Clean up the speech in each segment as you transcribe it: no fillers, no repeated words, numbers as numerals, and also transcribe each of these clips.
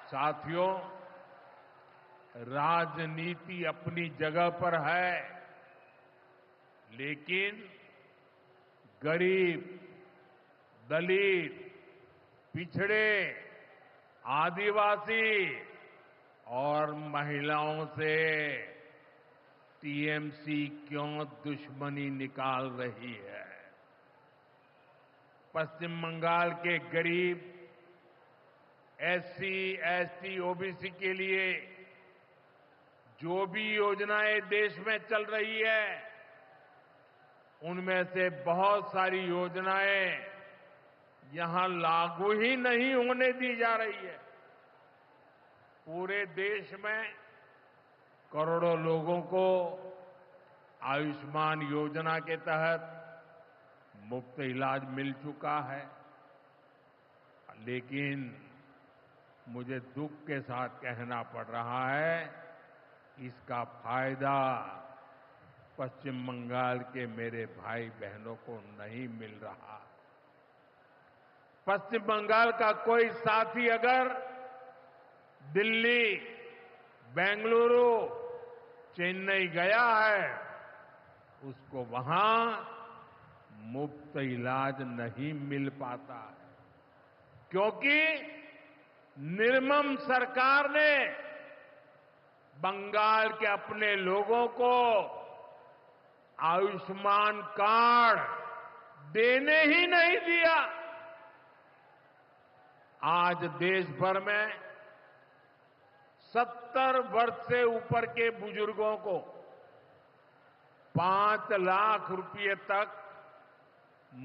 साथियों, राजनीति अपनी जगह पर है, लेकिन गरीब, दलित, पिछड़े, आदिवासी और महिलाओं से टीएमसी क्यों दुश्मनी निकाल रही है। पश्चिम बंगाल के गरीब, एससी, एसटी, ओबीसी के लिए जो भी योजनाएं देश में चल रही है, उनमें से बहुत सारी योजनाएं यहां लागू ही नहीं होने दी जा रही है। पूरे देश में करोड़ों लोगों को आयुष्मान योजना के तहत मुफ्त इलाज मिल चुका है, लेकिन मुझे दुख के साथ कहना पड़ रहा है, इसका फायदा पश्चिम बंगाल के मेरे भाई बहनों को नहीं मिल रहा। पश्चिम बंगाल का कोई साथी अगर दिल्ली, बेंगलुरु, चेन्नई गया है, उसको वहां मुफ्त इलाज नहीं मिल पाता है, क्योंकि निर्मम सरकार ने बंगाल के अपने लोगों को आयुष्मान कार्ड देने ही नहीं दिया। आज देश भर में 70 वर्ष से ऊपर के बुजुर्गों को 5 लाख रुपए तक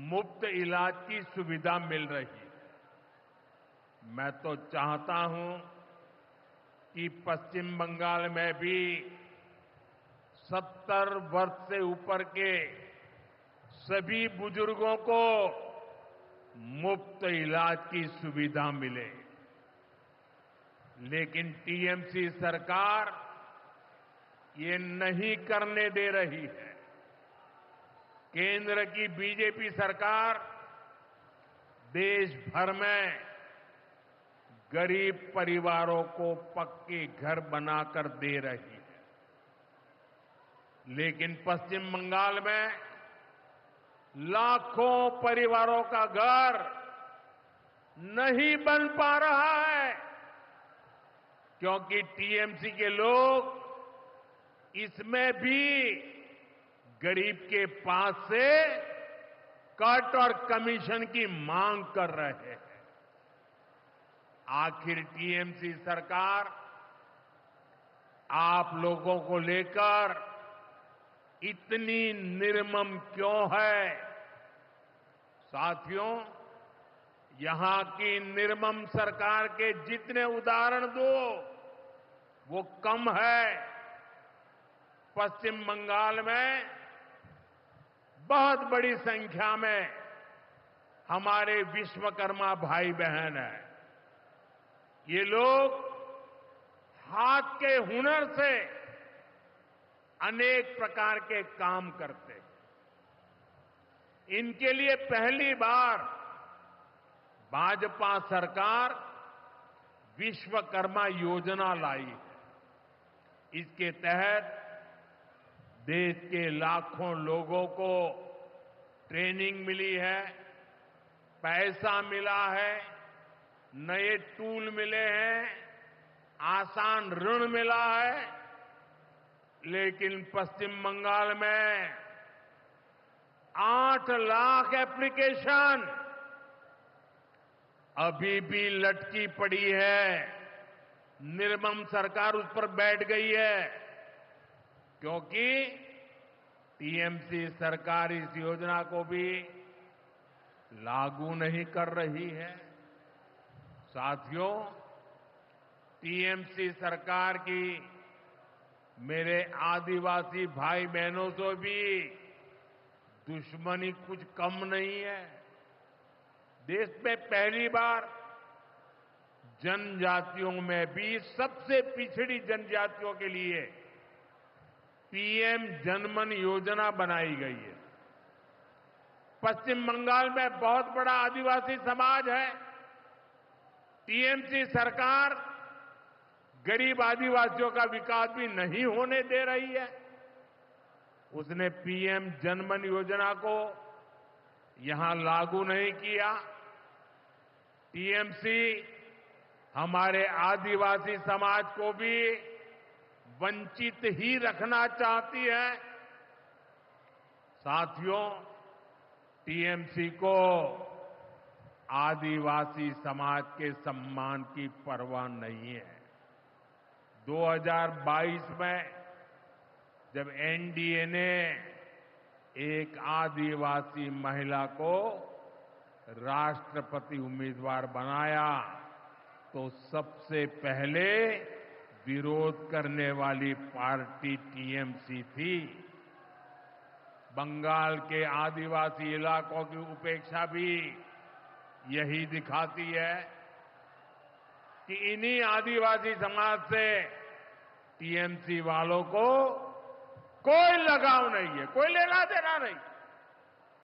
मुफ्त इलाज की सुविधा मिल रही है। मैं तो चाहता हूं कि पश्चिम बंगाल में भी 70 वर्ष से ऊपर के सभी बुजुर्गों को मुफ्त इलाज की सुविधा मिले, लेकिन टीएमसी सरकार ये नहीं करने दे रही है। केंद्र की बीजेपी सरकार देश भर में गरीब परिवारों को पक्के घर बनाकर दे रही है, लेकिन पश्चिम बंगाल में लाखों परिवारों का घर नहीं बन पा रहा है, क्योंकि टीएमसी के लोग इसमें भी गरीब के पास से कट और कमीशन की मांग कर रहे हैं। आखिर टीएमसी सरकार आप लोगों को लेकर इतनी निर्मम क्यों है? साथियों, यहां की निर्मम सरकार के जितने उदाहरण दो वो कम है। पश्चिम बंगाल में बहुत बड़ी संख्या में हमारे विश्वकर्मा भाई बहन हैं। ये लोग हाथ के हुनर से अनेक प्रकार के काम करते हैं। इनके लिए पहली बार भाजपा सरकार विश्वकर्मा योजना लाई है। इसके तहत देश के लाखों लोगों को ट्रेनिंग मिली है, पैसा मिला है, नए टूल मिले हैं, आसान ऋण मिला है, लेकिन पश्चिम बंगाल में 8 लाख एप्लीकेशन अभी भी लटकी पड़ी है। निर्मम सरकार उस पर बैठ गई है, क्योंकि टीएमसी सरकार इस योजना को भी लागू नहीं कर रही है। साथियों, टीएमसी सरकार की मेरे आदिवासी भाई बहनों से भी दुश्मनी कुछ कम नहीं है। देश में पहली बार जनजातियों में भी सबसे पिछड़ी जनजातियों के लिए पीएम जनमन योजना बनाई गई है। पश्चिम बंगाल में बहुत बड़ा आदिवासी समाज है। टीएमसी सरकार गरीब आदिवासियों का विकास भी नहीं होने दे रही है। उसने पीएम जनधन योजना को यहां लागू नहीं किया। टीएमसी हमारे आदिवासी समाज को भी वंचित ही रखना चाहती है। साथियों, टीएमसी को आदिवासी समाज के सम्मान की परवाह नहीं है। 2022 में जब एनडीए ने एक आदिवासी महिला को राष्ट्रपति उम्मीदवार बनाया तो सबसे पहले विरोध करने वाली पार्टी टीएमसी थी। बंगाल के आदिवासी इलाकों की उपेक्षा भी यही दिखाती है कि इन्हीं आदिवासी समाज से टीएमसी वालों को कोई लगाव नहीं है, कोई लेना देना नहीं।